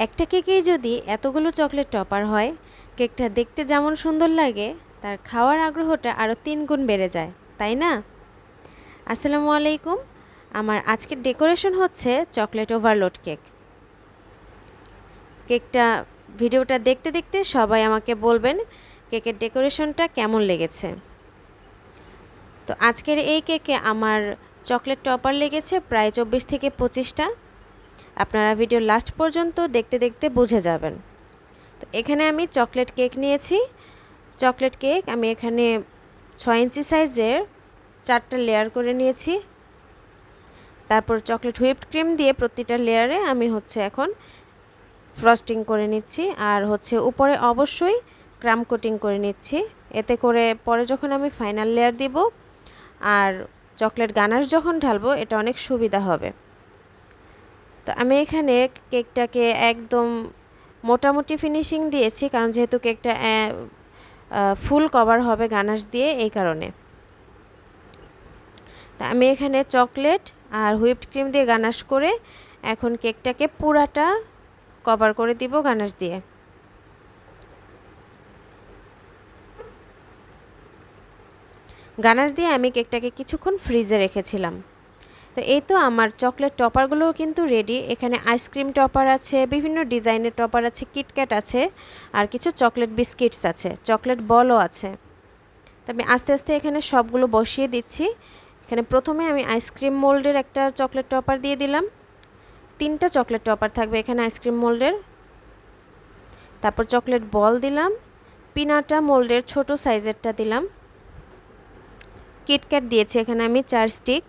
একটা কেকেই যদি এতগুলো চকলেট টপার হয়, কেকটা দেখতে যেমন সুন্দর লাগে তার খাওয়ার আগ্রহটা আরও 3 গুণ বেড়ে যায়, তাই না? আসসালামু আলাইকুম। আমার আজকের ডেকোরেশন হচ্ছে চকলেট ওভারলোড কেক। কেকটা ভিডিওটা দেখতে দেখতে সবাই আমাকে বলবেন কেকের ডেকোরেশনটা কেমন লেগেছে। তো আজকের এই কেকে আমার চকলেট টপার লেগেছে প্রায় 24 থেকে 25টা। আপনারা ভিডিও লাস্ট পর্যন্ত দেখতে দেখতে বুঝে যাবেন। তো এখানে আমি চকলেট কেক নিয়েছি। চকলেট কেক আমি এখানে 6 ইঞ্চি সাইজের 4টা লেয়ার করে নিয়েছি। তারপর চকলেট হুইপড ক্রিম দিয়ে প্রতিটা লেয়ারে আমি এখন ফ্রস্টিং করে নিচ্ছি, আর উপরে অবশ্যই ক্রাম কোটিং করে নিচ্ছি। এতে করে পরে যখন আমি ফাইনাল লেয়ার দিব আর চকলেট গানাশ যখন ঢালবো এটা অনেক সুবিধা হবে। তো আমি এখানে কেকটাকে একদম মোটামুটি ফিনিশিং দিয়েছি, কারণ যেহেতু কেকটা ফুল কভার হবে গানাশ দিয়ে, এই কারণে। তা আমি এখানে চকলেট আর হুইপড ক্রিম দিয়ে গানাশ করে এখন কেকটাকে পুরাটা কভার করে দিব গানাশ দিয়ে। গানাশ দিয়ে আমি কেকটাকে কিছুক্ষণ ফ্রিজে রেখেছিলাম। তো এই তো আমার চকলেট টপারগুলোও কিন্তু রেডি। এখানে আইসক্রিম টপার আছে, বিভিন্ন ডিজাইনের টপার আছে, কিটক্যাট আছে, আর কিছু চকলেট বিস্কিটস আছে, চকলেট বলও আছে। তো আমি আস্তে আস্তে এখানে সবগুলো বসিয়ে দিচ্ছি। এখানে প্রথমে আমি আইসক্রিম মোল্ডের একটা চকলেট টপার দিয়ে দিলাম। 3টা চকলেট টপার থাকবে এখানে আইসক্রিম মোল্ডের। তারপর চকলেট বল দিলাম, পিনাটা মোল্ডের ছোট সাইজেরটা দিলাম, কিটক্যাট দিয়েছি এখানে আমি 4 স্টিক।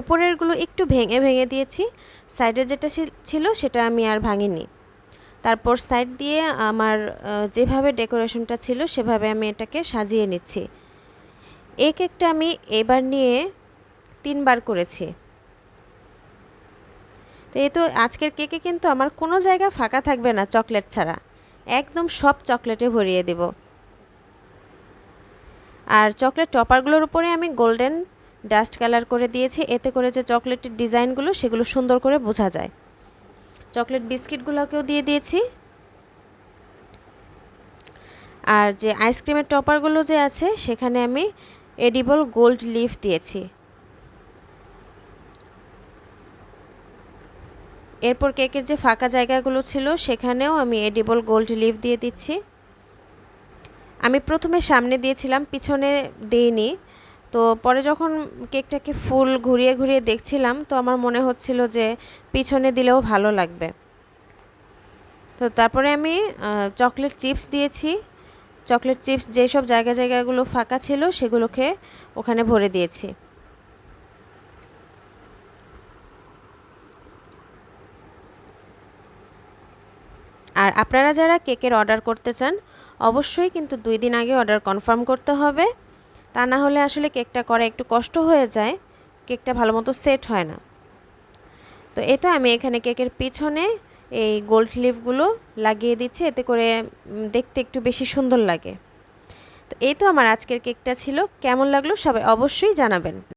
উপরেরগুলো একটু ভেঙে ভেঙে দিয়েছি, সাইডে যেটা ছিল সেটা আমি আর ভাঙিনি। তারপর সাইড দিয়ে আমার যেভাবে ডেকোরেশনটা ছিল সেভাবে আমি এটাকে সাজিয়ে নিচ্ছি। এই কেকটা আমি এবার নিয়ে 3বার করেছি। তো এই তো আজকের কেকে কিন্তু আমার কোনো জায়গা ফাঁকা থাকবে না চকলেট ছাড়া, একদম সব চকলেটে ভরিয়ে দেব। আর চকলেট টপারগুলোর উপরে আমি গোল্ডেন ডাস্ট কালার করে দিয়েছি, এতে করে যে চকলেটের ডিজাইনগুলো সেগুলো সুন্দর করে বোঝা যায়। চকলেট বিস্কিটগুলোকেও দিয়ে দিয়েছি। আর যে আইসক্রিমের টপারগুলো যে আছে সেখানে আমি এডিবল গোল্ড লিফ দিয়েছি। এরপর কেকের যে ফাঁকা জায়গাগুলো ছিল সেখানেও আমি এডিবল গোল্ড লিফ দিয়ে দিচ্ছি। আমি প্রথমে সামনে দিয়েছিলাম, পিছনে দিইনি। তো পরে যখন কেকটাকে ফুল ঘুরিয়ে ঘুরিয়ে দেখছিলাম তো আমার মনে হচ্ছিল যে পিছনে দিলেও ভালো লাগবে। তো তারপরে আমি চকলেট চিপস দিয়েছি। চকলেট চিপস যেসব জায়গাগুলো ফাঁকা ছিল সেগুলোকে ওখানে ভরে দিয়েছি। আর আপনারা যারা কেকের অর্ডার করতে চান অবশ্যই কিন্তু 2 দিন আগে অর্ডার কনফার্ম করতে হবে, তা না হলে আসলে কেকটা করা একটু কষ্ট হয়ে যায়, কেকটা ভালো মতো সেট হয় না। তো এটা আমি এখানে কেকের পিছনে এই গোল্ড লিফগুলো লাগিয়ে দিচ্ছি, এতে করে দেখতে একটু বেশি সুন্দর লাগে। তো এই তো আমার আজকের কেকটা ছিল। কেমন লাগলো সবাই অবশ্যই জানাবেন।